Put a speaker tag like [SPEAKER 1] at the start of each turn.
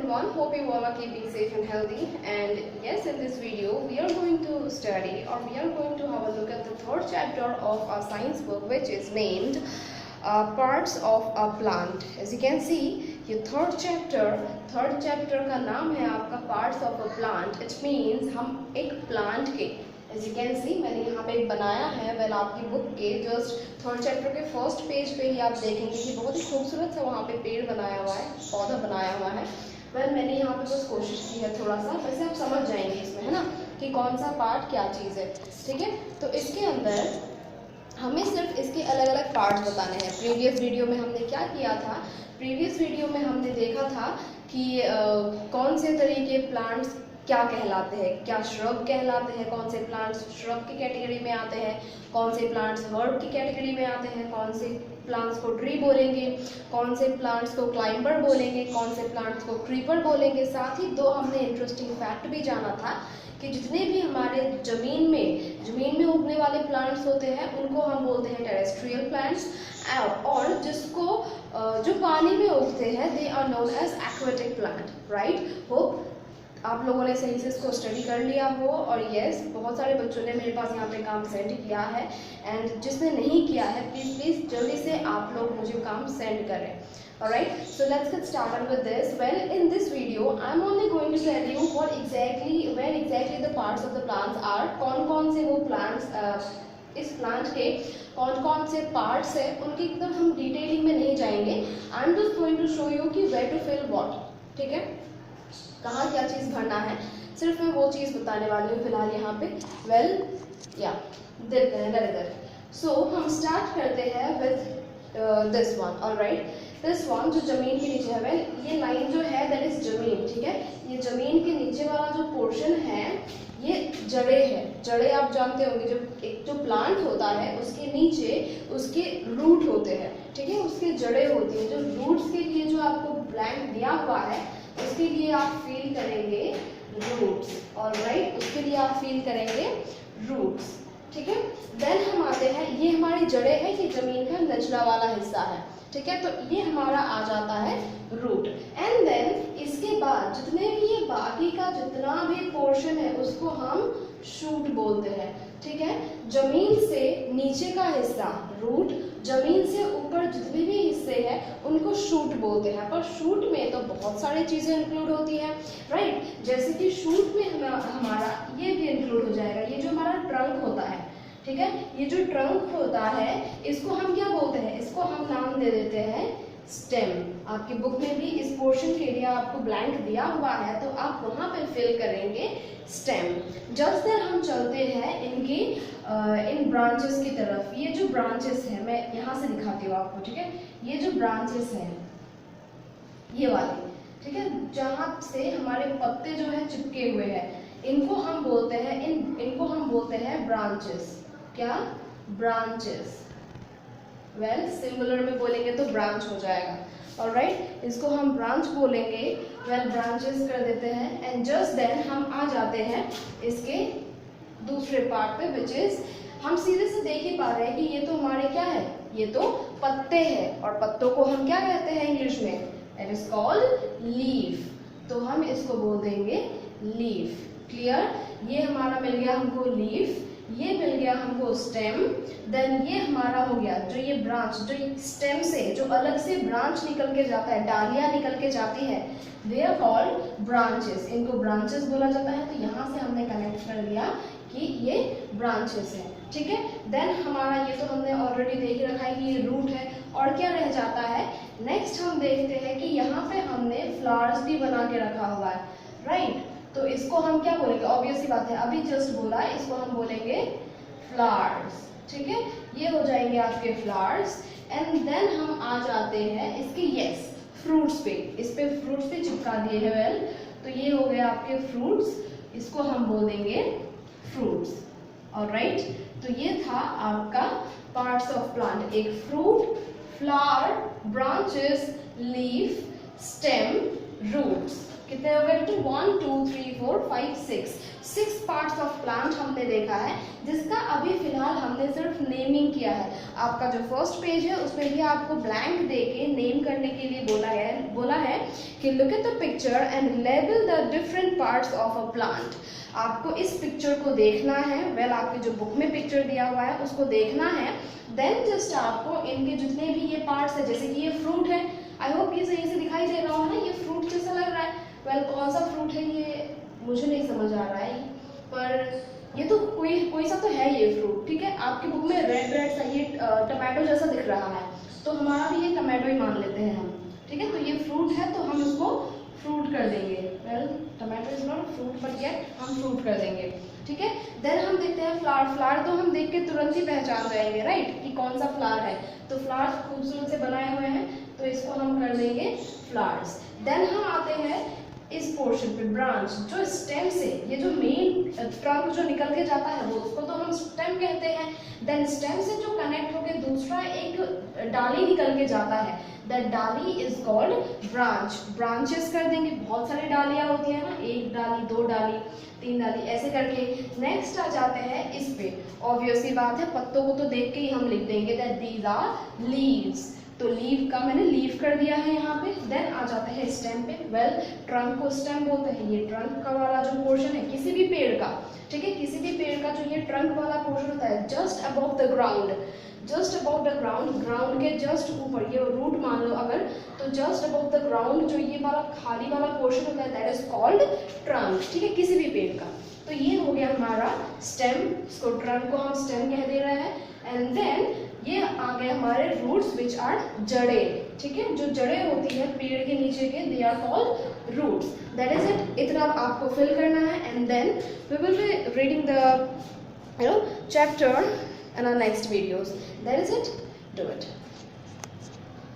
[SPEAKER 1] everyone, hope you all are keeping safe and healthy. And yes, in this video we are going to study, or we are going to have a look at the third chapter of our science book, which is named parts of a plant. As you can see, ये third chapter का नाम है आपका parts of a plant. It means हम एक plant के, as you can see मैंने यहाँ पे एक बनाया है, well आपकी बुक के जस्ट थर्ड चैप्टर के फर्स्ट पेज पे ही आप देखेंगे कि बहुत ही खूबसूरत सा वहाँ पे पेड़ बनाया हुआ है, पौधा बनाया हुआ है। well मैंने यहाँ पे बस कोशिश की है थोड़ा सा, वैसे आप समझ जाएंगे इसमें, है ना, कि कौन सा पार्ट क्या चीज़ है। ठीक है, तो इसके अंदर हमें सिर्फ इसके अलग अलग पार्ट्स बताने हैं। प्रीवियस वीडियो में हमने क्या किया था, प्रीवियस वीडियो में हमने देखा था कि कौन से तरह के प्लांट्स क्या कहलाते हैं, क्या श्रब कहलाते हैं, कौन से प्लांट्स श्रब की कैटेगरी में आते हैं, कौन से प्लांट्स हर्ब की कैटेगरी में आते हैं, कौन से प्लांट्स को ट्री बोलेंगे, कौन से प्लांट्स को क्लाइंबर बोलेंगे, कौन से प्लांट्स को क्रीपर बोलेंगे। साथ ही दो हमने इंटरेस्टिंग फैक्ट भी जाना था कि जितने भी हमारे ज़मीन में उगने वाले प्लांट्स होते हैं उनको हम बोलते हैं टेरेस्ट्रियल प्लांट्स, और जिसको जो पानी में उगते हैं they are known as aquatic plant. Right, hope आप लोगों ने सही से इसको स्टडी कर लिया हो। और यस, बहुत सारे बच्चों ने मेरे पास यहाँ पे काम सेंड किया है, एंड जिसने नहीं किया है प्लीज़ जल्दी से आप लोग मुझे काम सेंड करें। Alright, so let's get started with this. Well, in this video, I'm only going to tell you where exactly the parts of the plants are. कौन से वो plants इस plant के कौन से parts है, उनकी एकदम हम डिटेलिंग में नहीं जाएंगे। I'm just going to show you कि where to fill what. ठीक है, कहाँ क्या चीज़ भरना है, सिर्फ मैं वो चीज़ बताने वाली हूँ फिलहाल यहाँ पे। Well, yeah, देखते हैं इधर। So हम start करते हैं with this one. Alright, this one जो जमीन के नीचे है, वेल ये लाइन जो है दैट इज जमीन। ठीक है, ये जमीन के नीचे वाला जो पोर्शन है ये जड़ें है। जड़ें आप जानते होंगे, जब एक जो प्लांट होता है उसके नीचे उसके रूट होते हैं। ठीक है, उसके जड़ें होती है। जो रूट्स के लिए जो आपको ब्लैंक दिया हुआ है उसके लिए आप फील करेंगे रूट्स। ऑलराइट, उसके लिए आप फील करेंगे रूट्स। ठीक है, देन हम आते हैं, ये हमारी जड़ें है, ये जमीन का निचला वाला हिस्सा है। ठीक है, तो ये हमारा आ जाता है रूट। एंड देन इसके बाद जितने भी ये बाकी का जितना भी पोर्शन है उसको हम शूट बोलते हैं। ठीक है, जमीन से नीचे का हिस्सा रूट, जमीन से ऊपर जितने भी हिस्से हैं उनको शूट बोलते हैं। पर शूट में तो बहुत सारी चीज़ें इंक्लूड होती हैं। राइट, जैसे कि शूट में हमारा ये भी इंक्लूड हो जाएगा, ये जो हमारा ट्रंक होता है। ठीक है, ये जो ट्रंक होता है इसको हम क्या बोलते हैं, इसको हम नाम दे देते हैं स्टेम। आपकी बुक में भी इस पोर्शन के लिए आपको ब्लैंक दिया हुआ है, तो आप वहाँ पर फिल करेंगे स्टेम। जस्ट देन हम चलते हैं इनकी इन ब्रांचेस की तरफ। ये जो ब्रांचेस है मैं यहाँ से दिखाती हूँ आपको। ठीक है, ये जो ब्रांचेस हैं ये वाली, ठीक है, जहाँ से हमारे पत्ते जो है चिपके हुए हैं, इनको हम बोलते हैं इनको हम बोलते हैं ब्रांचेस। क्या? ब्रांचेस। वेल सिंगुलर में बोलेंगे तो ब्रांच हो जाएगा। ऑलराइट, इसको हम ब्रांच बोलेंगे। वेल ब्रांचेस कर देते हैं, एंड जस्ट देन हम आ जाते हैं इसके दूसरे पार्ट पे, विच इज हम सीधे से देख ही पा रहे हैं कि ये तो हमारे क्या है, ये तो पत्ते हैं, और पत्तों को हम क्या कहते हैं इंग्लिश में, इट इज कॉल्ड लीफ। तो हम इसको बोल देंगे लीफ। क्लियर, ये हमारा मिल गया हमको लीफ, ये मिल गया हमको स्टेम, देन ये हमारा हो गया जो ये ब्रांच, जो स्टेम से जो अलग से ब्रांच निकल के जाता है, डालियाँ निकल के जाती है, दे आर कॉल्ड ब्रांचेस। इनको ब्रांचेस बोला जाता है। तो यहाँ से हमने कनेक्ट कर दिया कि ये ब्रांचेस है। ठीक है, देन हमारा ये तो हमने ऑलरेडी देख रखा है कि ये रूट है। और क्या रह जाता है, नेक्स्ट हम देखते हैं कि यहाँ पे हमने फ्लावर्स भी बना के रखा हुआ है। राइट, तो इसको हम क्या बोलेंगे, ऑब्वियस सी बात है, अभी जस्ट बोला, इसको हम बोलेंगे फ्लावर्स। ठीक है, ये हो जाएंगे आपके फ्लावर्स। एंड देन हम आ जाते हैं इसके यस फ्रूट्स पे। इस पे फ्रूट्स पे चिपका दिए हैं। वेल तो ये हो गया आपके फ्रूट्स, इसको हम बोल देंगे फ्रूट्स। ऑलराइट, तो ये था आपका पार्ट्स ऑफ प्लांट, एक fruit, flower, branches, leaf, stem, roots. कितने हो गए? 1 2 3 4 5 6 पार्ट्स ऑफ प्लांट हमने देखा है, जिसका अभी फिलहाल हमने सिर्फ नेमिंग किया है। आपका जो फर्स्ट पेज है उसमें भी आपको ब्लैंक देके नेम करने के लिए बोला है कि look at the picture and label the different parts of a plant. आपको इस पिक्चर को देखना है, वेल आपके जो बुक में पिक्चर दिया हुआ है उसको देखना है, देन जस्ट आपको इनके जितने भी ये पार्ट्स है, जैसे कि ये फ्रूट है, आई होप ये सही से दिखाई दे रहा हो ना, ये फ्रूट जैसा लग रहा है। वेल कौन सा फ्रूट है ये मुझे नहीं समझ आ रहा है, पर ये तो कोई सा तो है ये फ्रूट, ठीक है। आपकी बुक में रेड सा ये टमाटो जैसा दिख रहा है, तो हमारा भी ये टमाटो ही मान लेते हैं हम, ठीक है। तो ये फ्रूट है तो हम इसको फ्रूट कर देंगे। Well tomato is not fruit but yet हम फ्रूट कर देंगे, ठीक है। देन हम देखते हैं फ्लावर। फ्लावर तो हम देख के तुरंत ही पहचान जाएंगे, राइट, कि कौन सा फ्लावर है। तो फ्लावर्स खूबसूरत से बनाए हुए हैं तो इसको हम कर देंगे फ्लावर्स। देन हम आते हैं इस पोर्शन पे, ब्रांच, जो स्टेम से ये जो मेन ट्रंक जो निकल के जाता है वो उसको तो हम स्टेम कहते हैं। देन स्टेम से जो कनेक्ट होकर दूसरा एक डाली निकल के जाता है, दैट डाली इज कॉल्ड ब्रांच। ब्रांचेस कर देंगे, बहुत सारी डालियां होती है ना, एक डाली, दो डाली, तीन डाली, ऐसे करके। नेक्स्ट आ जाते हैं इस पे, ऑब्वियस सी बात है पत्तों को तो देख के ही हम लिख देंगे दैट दीज आर लीव्स, तो लीव का मैंने लीव कर दिया है यहाँ पे। देन आ जाते हैं स्टेम पे। वेल ट्रंक को स्टेम बोलते हैं, ये ट्रंक का वाला जो पोर्शन है किसी भी पेड़ का, ठीक है, किसी भी पेड़ का जो ये ट्रंक वाला पोर्शन होता है just above the ground, just above the ground, ground के जस्ट ऊपर, ये रूट मान लो अगर, तो जस्ट अबव द ग्राउंड जो ये वाला खाली वाला पोर्शन होता है दैट इज कॉल्ड ट्रंक, ठीक है, किसी भी पेड़ का। तो ये हो गया हमारा स्टेम, इसको ट्रंक को हम स्टेम कह दे रहे हैं। एंड देन ये आ गए हमारे रूट्स विच आर जड़ें, ठीक है, जो जड़ें होती है पेड़ के नीचे के, they are called roots. That is it, इतना आपको फिल करना है। And then we will be reading the chapter in our next videos. That is it. Do it.